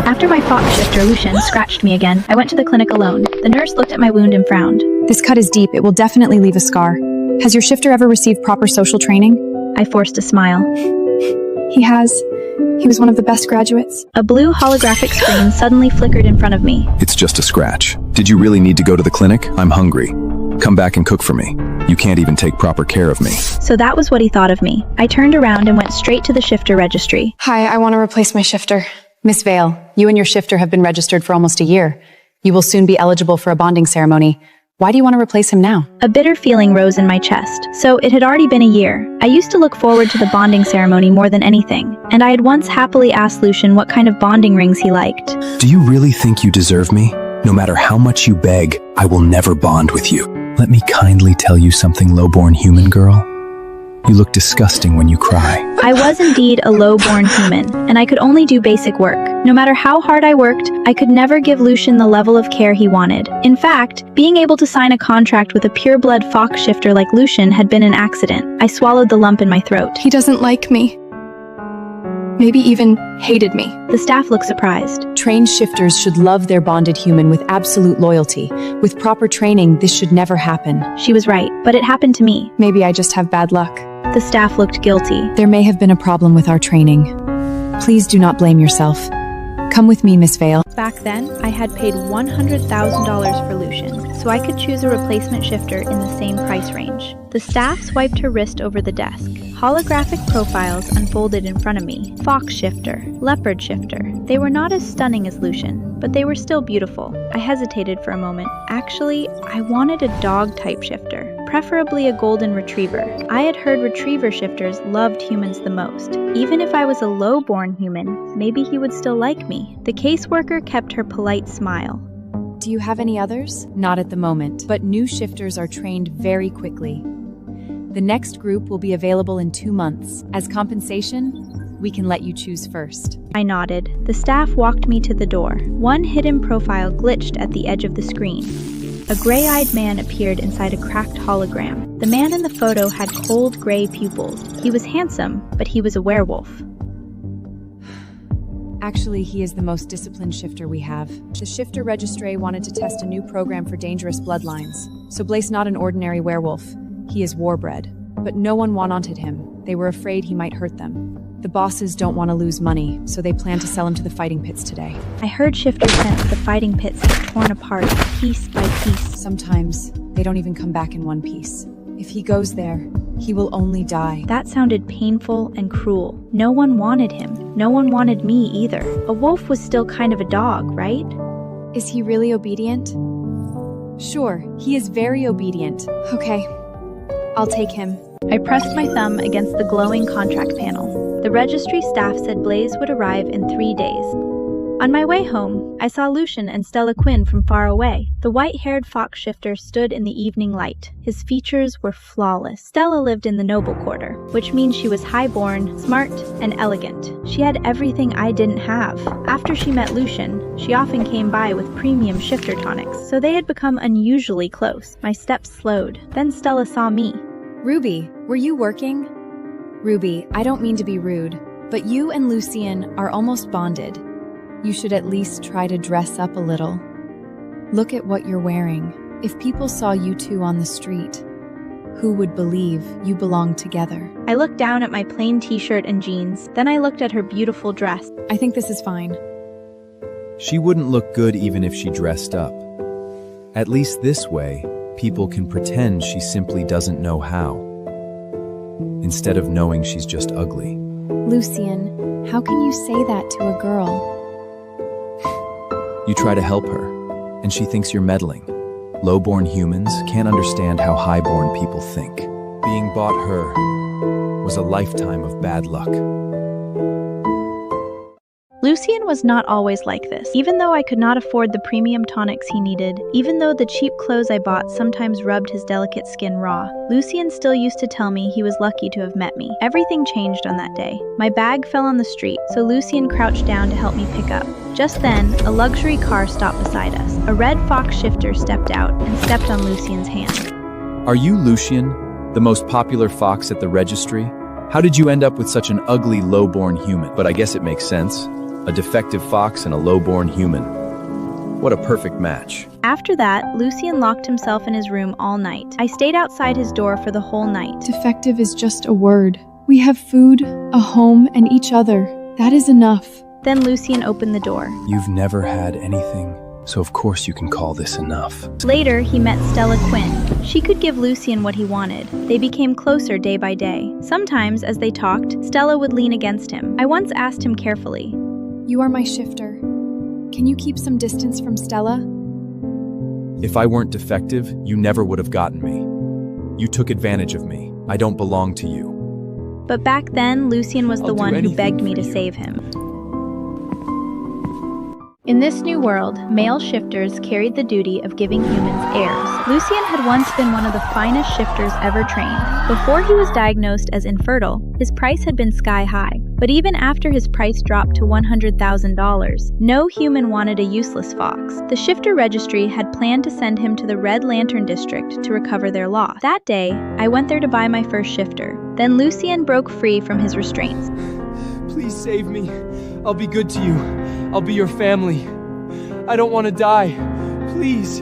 After my fox shifter, Lucien, scratched me again, I went to the clinic alone. The nurse looked at my wound and frowned. This cut is deep. It will definitely leave a scar. Has your shifter ever received proper social training? I forced a smile. He has. He was one of the best graduates. A blue holographic screen suddenly flickered in front of me. It's just a scratch. Did you really need to go to the clinic? I'm hungry. Come back and cook for me. You can't even take proper care of me. So that was what he thought of me. I turned around and went straight to the shifter registry. Hi, I want to replace my shifter. Miss Vale, you and your shifter have been registered for almost a year. You will soon be eligible for a bonding ceremony. Why do you want to replace him now? A bitter feeling rose in my chest. So it had already been a year. I used to look forward to the bonding ceremony more than anything, and I had once happily asked Lucien what kind of bonding rings he liked. Do you really think you deserve me? No matter how much you beg, I will never bond with you. Let me kindly tell you something, low-born human girl. You look disgusting when you cry. I was indeed a low-born human, and I could only do basic work. No matter how hard I worked, I could never give Lucien the level of care he wanted. In fact, being able to sign a contract with a pure-blood fox shifter like Lucien had been an accident. I swallowed the lump in my throat. He doesn't like me. Maybe even hated me. The staff looked surprised. Trained shifters should love their bonded human with absolute loyalty. With proper training, this should never happen. She was right, but it happened to me. Maybe I just have bad luck. The staff looked guilty. There may have been a problem with our training. Please do not blame yourself. Come with me, Miss Vale. Back then, I had paid $100,000 for Lucien, so I could choose a replacement shifter in the same price range. The staff swiped her wrist over the desk. Holographic profiles unfolded in front of me. Fox shifter, leopard shifter. They were not as stunning as Lucien, but they were still beautiful. I hesitated for a moment. Actually, I wanted a dog-type shifter, preferably a golden retriever. I had heard retriever shifters loved humans the most. Even if I was a low-born human, maybe he would still like me. The caseworker kept her polite smile. Do you have any others? Not at the moment, but new shifters are trained very quickly. The next group will be available in 2 months. As compensation, we can let you choose first. I nodded. The staff walked me to the door. One hidden profile glitched at the edge of the screen. A gray-eyed man appeared inside a cracked hologram. The man in the photo had cold gray pupils. He was handsome, but he was a werewolf. Actually, he is the most disciplined shifter we have. The shifter registry wanted to test a new program for dangerous bloodlines. So Blaise not an ordinary werewolf. He is war-bred. But no one wanted him. They were afraid he might hurt them. The bosses don't want to lose money, so they plan to sell him to the fighting pits today. I heard shifters sense the fighting pits had torn apart, piece by piece. Sometimes, they don't even come back in one piece. If he goes there, he will only die. That sounded painful and cruel. No one wanted him. No one wanted me either. A wolf was still kind of a dog, right? Is he really obedient? Sure, he is very obedient. Okay, I'll take him. I pressed my thumb against the glowing contract panel. The registry staff said Blaise would arrive in 3 days. On my way home, I saw Lucien and Stella Quinn from far away. The white-haired fox shifter stood in the evening light. His features were flawless. Stella lived in the noble quarter, which means she was high-born, smart, and elegant. She had everything I didn't have. After she met Lucien, she often came by with premium shifter tonics, so they had become unusually close. My steps slowed. Then Stella saw me. Ruby, were you working? Ruby, I don't mean to be rude, but you and Lucien are almost bonded. You should at least try to dress up a little. Look at what you're wearing. If people saw you two on the street, who would believe you belong together? I looked down at my plain t-shirt and jeans. Then I looked at her beautiful dress. I think this is fine. She wouldn't look good even if she dressed up. At least this way, people can pretend she simply doesn't know how, instead of knowing she's just ugly. Lucien, how can you say that to a girl? You try to help her, and she thinks you're meddling. Low-born humans can't understand how high-born people think. Being bought her was a lifetime of bad luck. Lucien was not always like this. Even though I could not afford the premium tonics he needed, even though the cheap clothes I bought sometimes rubbed his delicate skin raw, Lucien still used to tell me he was lucky to have met me. Everything changed on that day. My bag fell on the street, so Lucien crouched down to help me pick up. Just then, a luxury car stopped beside us. A red fox shifter stepped out and stepped on Lucien's hand. Are you Lucien, the most popular fox at the registry? How did you end up with such an ugly, low-born human? But I guess it makes sense. A defective fox and a low-born human. What a perfect match. After that, Lucien locked himself in his room all night. I stayed outside his door for the whole night. Defective is just a word. We have food, a home, and each other. That is enough. Then Lucien opened the door. You've never had anything, so of course you can call this enough. Later, he met Stella Quinn. She could give Lucien what he wanted. They became closer day by day. Sometimes, as they talked, Stella would lean against him. I once asked him carefully, You are my shifter. Can you keep some distance from Stella? If I weren't defective, you never would have gotten me. You took advantage of me. I don't belong to you. But back then, Lucien was the I'll do one who anything begged me for to you. save him. In this new world, male shifters carried the duty of giving humans heirs. Lucien had once been one of the finest shifters ever trained. Before he was diagnosed as infertile, his price had been sky high. But even after his price dropped to $100,000, no human wanted a useless fox. The shifter registry had planned to send him to the Red Lantern District to recover their loss. That day, I went there to buy my first shifter. Then Lucien broke free from his restraints. Please save me. I'll be good to you. I'll be your family. I don't want to die. Please.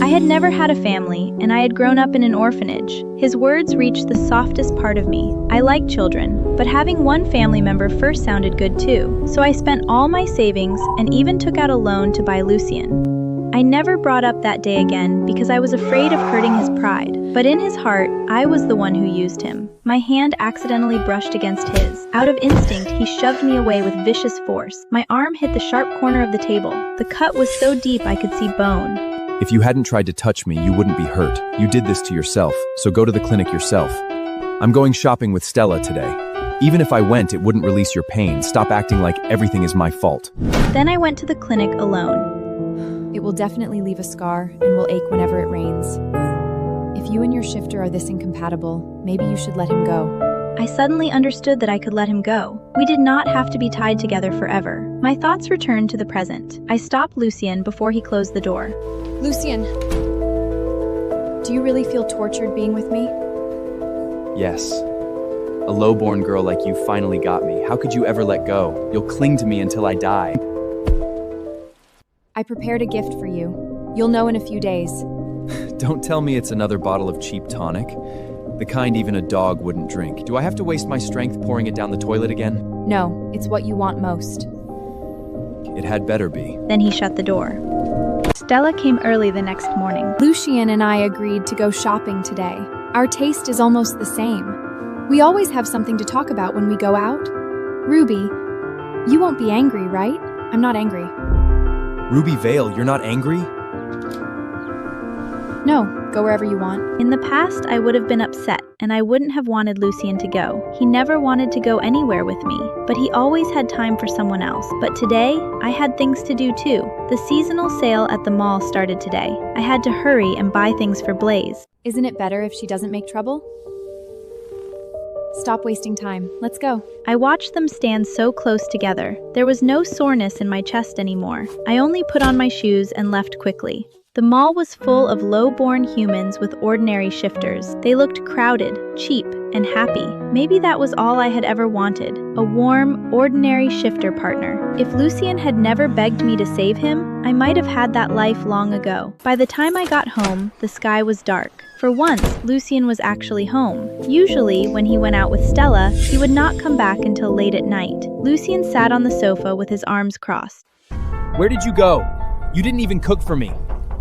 I had never had a family, and I had grown up in an orphanage. His words reached the softest part of me. I like children, but having one family member first sounded good too. So I spent all my savings and even took out a loan to buy Lucien. I never brought up that day again because I was afraid of hurting his pride. But in his heart, I was the one who used him. My hand accidentally brushed against his. Out of instinct, he shoved me away with vicious force. My arm hit the sharp corner of the table. The cut was so deep I could see bone. If you hadn't tried to touch me, you wouldn't be hurt. You did this to yourself, so go to the clinic yourself. I'm going shopping with Stella today. Even if I went, it wouldn't release your pain. Stop acting like everything is my fault. Then I went to the clinic alone. It will definitely leave a scar and will ache whenever it rains. If you and your shifter are this incompatible, maybe you should let him go. I suddenly understood that I could let him go. We did not have to be tied together forever. My thoughts returned to the present. I stopped Lucien before he closed the door. Lucien, do you really feel tortured being with me? Yes. A low-born girl like you finally got me. How could you ever let go? You'll cling to me until I die. I prepared a gift for you. You'll know in a few days. Don't tell me it's another bottle of cheap tonic. The kind even a dog wouldn't drink. Do I have to waste my strength pouring it down the toilet again? No, it's what you want most. It had better be. Then he shut the door. Stella came early the next morning. Lucien and I agreed to go shopping today. Our taste is almost the same. We always have something to talk about when we go out. Ruby, you won't be angry, right? I'm not angry. Ruby Vale, you're not angry? No, go wherever you want. In the past, I would have been upset, and I wouldn't have wanted Lucien to go. He never wanted to go anywhere with me, but he always had time for someone else. But today, I had things to do too. The seasonal sale at the mall started today. I had to hurry and buy things for Blaise. Isn't it better if she doesn't make trouble? Stop wasting time. Let's go. I watched them stand so close together. There was no soreness in my chest anymore. I only put on my shoes and left quickly. The mall was full of low-born humans with ordinary shifters. They looked crowded, cheap, and happy. Maybe that was all I had ever wanted, a warm, ordinary shifter partner. If Lucien had never begged me to save him, I might have had that life long ago. By the time I got home, the sky was dark. For once, Lucien was actually home. Usually, when he went out with Stella, he would not come back until late at night. Lucien sat on the sofa with his arms crossed. Where did you go? You didn't even cook for me.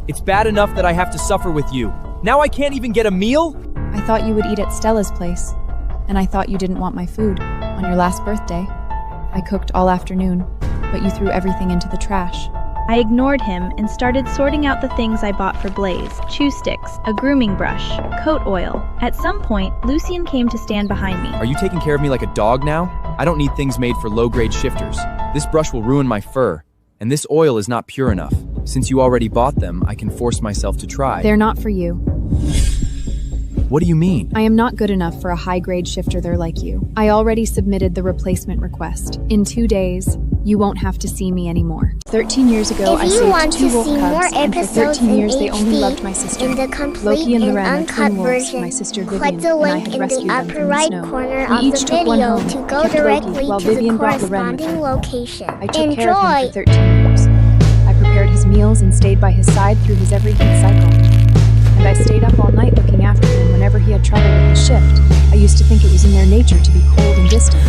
It's bad enough that I have to suffer with you. Now I can't even get a meal? I thought you would eat at Stella's place, and I thought you didn't want my food. On your last birthday, I cooked all afternoon, but you threw everything into the trash. I ignored him and started sorting out the things I bought for Blaise: chew sticks, a grooming brush, coat oil. At some point, Lucien came to stand behind me. Are you taking care of me like a dog now? I don't need things made for low-grade shifters. This brush will ruin my fur, and this oil is not pure enough. Since you already bought them, I can force myself to try. They're not for you. What do you mean? I am not good enough for a high-grade shifter there like you. I already submitted the replacement request. In 2 days, You won't have to see me anymore. 13 years ago, I If you saved want 2 to wolf see more cubs, and for episodes 13 in years they only HD, loved my sister. in the complete Loki and and Loren are uncut twin wolves. version, My sister click Vivian the and I link had in rescued the them upper from the right snow. corner We of each the took one video home, to go kept Loki, directly while to the Vivian brought Loren with corresponding her. location. I took care of him Enjoy! for 13 years. I prepared his meals and stayed by his side through his every heat cycle. And I stayed up all night looking after him whenever he had trouble with his shift. I used to think it was in their nature to be cold and distant.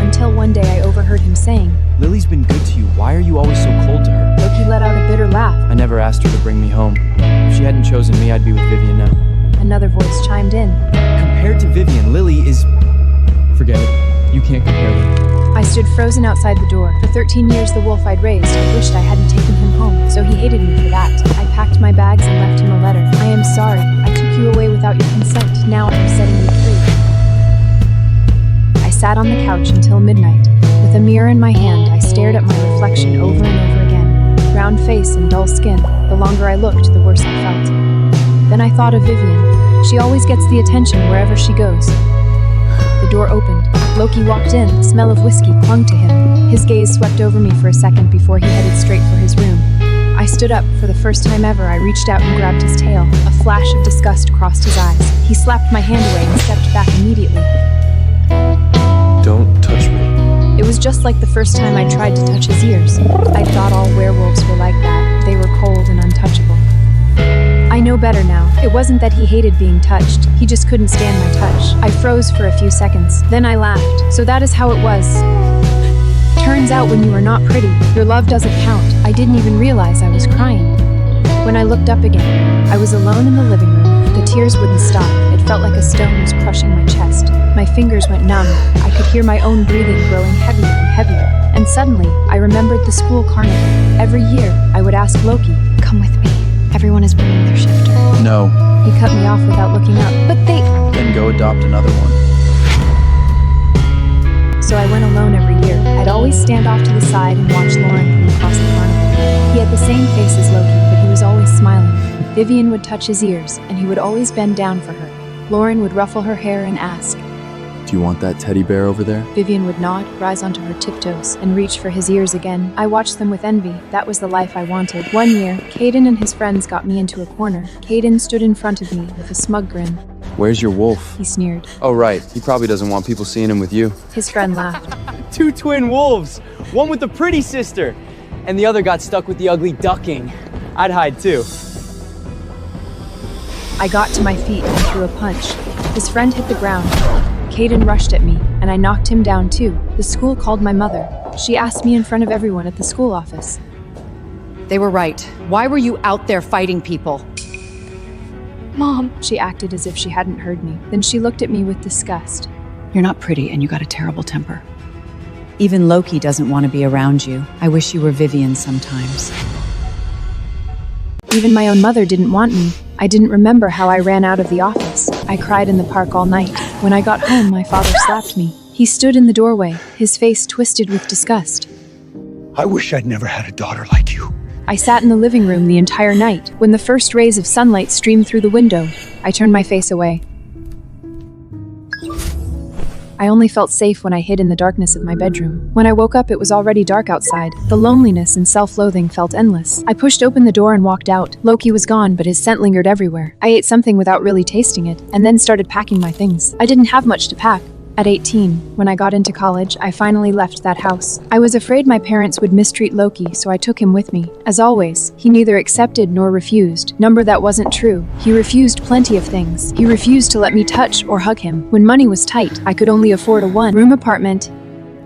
Until one day I overheard him saying, Lily's been good to you. Why are you always so cold to her? Loki let out a bitter laugh. I never asked her to bring me home. If she hadn't chosen me, I'd be with Vivian now. Another voice chimed in. Compared to Vivian, Lily is... Forget it. You can't compare them. I stood frozen outside the door. For 13 years, the wolf I'd raised had wished I hadn't taken him home, so he hated me for that. I packed my bags and left him a letter. I am sorry. I took you away without your consent. Now I'm setting you free. I sat on the couch until midnight. With a mirror in my hand, I stared at my reflection over and over again. Round face and dull skin. The longer I looked, the worse I felt. Then I thought of Vivian. She always gets the attention wherever she goes. The door opened. Loki walked in. The smell of whiskey clung to him. His gaze swept over me for a second before he headed straight for his room. I stood up. For the first time ever, I reached out and grabbed his tail. A flash of disgust crossed his eyes. He slapped my hand away and stepped back immediately. Don't touch me. It was just like the first time I tried to touch his ears. I thought all werewolves were like that. They were cold and untouchable. I know better now. It wasn't that he hated being touched. He just couldn't stand my touch. I froze for a few seconds. Then I laughed. So that is how it was. Turns out when you are not pretty, your love doesn't count. I didn't even realize I was crying. When I looked up again, I was alone in the living room. The tears wouldn't stop. It felt like a stone was crushing my chest. My fingers went numb. I could hear my own breathing growing heavier and heavier. And suddenly, I remembered the school carnival. Every year, I would ask Loki, "Come with me. Everyone is bringing their shifter." No. He cut me off without looking up. But they... Then go adopt another one. So I went alone every year. I'd always stand off to the side and watch Lauren come across the carnival. He had the same face as Loki, but he was always smiling. Vivian would touch his ears, and he would always bend down for her. Lauren would ruffle her hair and ask, Do you want that teddy bear over there? Vivian would nod, rise onto her tiptoes, and reach for his ears again. I watched them with envy. That was the life I wanted. One year, Caden and his friends got me into a corner. Caden stood in front of me with a smug grin. Where's your wolf? He sneered. Oh, right. He probably doesn't want people seeing him with you. His friend laughed. 2 twin wolves. One with the pretty sister. And the other got stuck with the ugly ducking. I'd hide too. I got to my feet and threw a punch. His friend hit the ground. Caden rushed at me, and I knocked him down too. The school called my mother. She asked me in front of everyone at the school office. They were right. Why were you out there fighting people? Mom! She acted as if she hadn't heard me. Then she looked at me with disgust. You're not pretty and you got a terrible temper. Even Loki doesn't want to be around you. I wish you were Vivian sometimes. Even my own mother didn't want me. I didn't remember how I ran out of the office. I cried in the park all night. When I got home, my father slapped me. He stood in the doorway, his face twisted with disgust. I wish I'd never had a daughter like you. I sat in the living room the entire night. When the first rays of sunlight streamed through the window, I turned my face away. I only felt safe when I hid in the darkness of my bedroom. When I woke up, it was already dark outside. The loneliness and self-loathing felt endless. I pushed open the door and walked out. Loki was gone, but his scent lingered everywhere. I ate something without really tasting it, and then started packing my things. I didn't have much to pack. At 18, when I got into college, I finally left that house. I was afraid my parents would mistreat Loki, so I took him with me. As always, he neither accepted nor refused. Number that wasn't true. He refused plenty of things. He refused to let me touch or hug him. When money was tight, I could only afford a one-room apartment.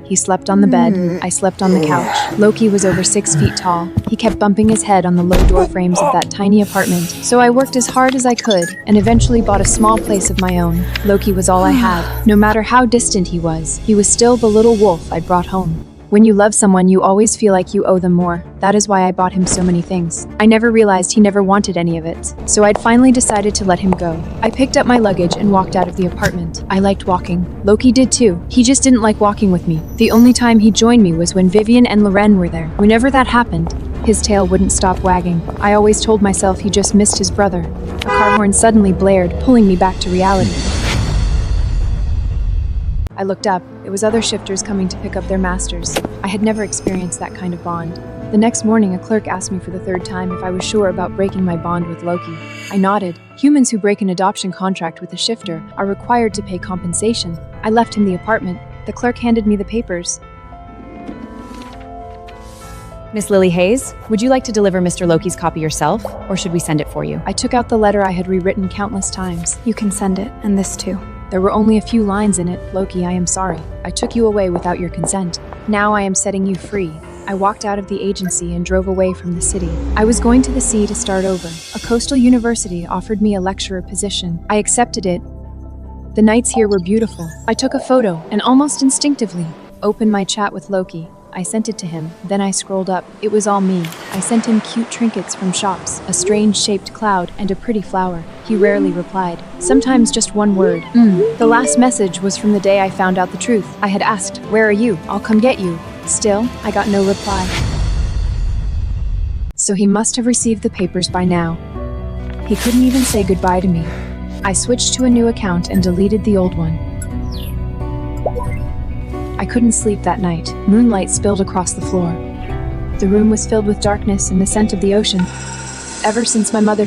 He slept on the bed. I slept on the couch. Loki was over 6 feet tall. He kept bumping his head on the low door frames of that tiny apartment. So I worked as hard as I could and eventually bought a small place of my own. Loki was all I had. No matter how distant he was still the little wolf I'd brought home. When you love someone, you always feel like you owe them more. That is why I bought him so many things. I never realized he never wanted any of it, so I'd finally decided to let him go. I picked up my luggage and walked out of the apartment. I liked walking. Loki did too. He just didn't like walking with me. The only time he joined me was when Vivian and Loren were there. Whenever that happened, his tail wouldn't stop wagging. I always told myself he just missed his brother. A car horn suddenly blared, pulling me back to reality. I looked up. It was other shifters coming to pick up their masters. I had never experienced that kind of bond. The next morning, a clerk asked me for the third time if I was sure about breaking my bond with Loki. I nodded. Humans who break an adoption contract with a shifter are required to pay compensation. I left him the apartment. The clerk handed me the papers. Miss Lily Hayes, would you like to deliver Mr. Loki's copy yourself, or should we send it for you? I took out the letter I had rewritten countless times. You can send it, and this too. There were only a few lines in it. Loki, I am sorry. I took you away without your consent. Now I am setting you free. I walked out of the agency and drove away from the city. I was going to the sea to start over. A coastal university offered me a lecturer position. I accepted it. The nights here were beautiful. I took a photo and almost instinctively opened my chat with Loki. I sent it to him. Then I scrolled up. It was all me. I sent him cute trinkets from shops, a strange-shaped cloud, and a pretty flower. He rarely replied. Sometimes just one word. The last message was from the day I found out the truth. I had asked, "Where are you? I'll come get you." Still, I got no reply. So he must have received the papers by now. He couldn't even say goodbye to me. I switched to a new account and deleted the old one. I couldn't sleep that night. Moonlight spilled across the floor. The room was filled with darkness and the scent of the ocean. Ever since my mother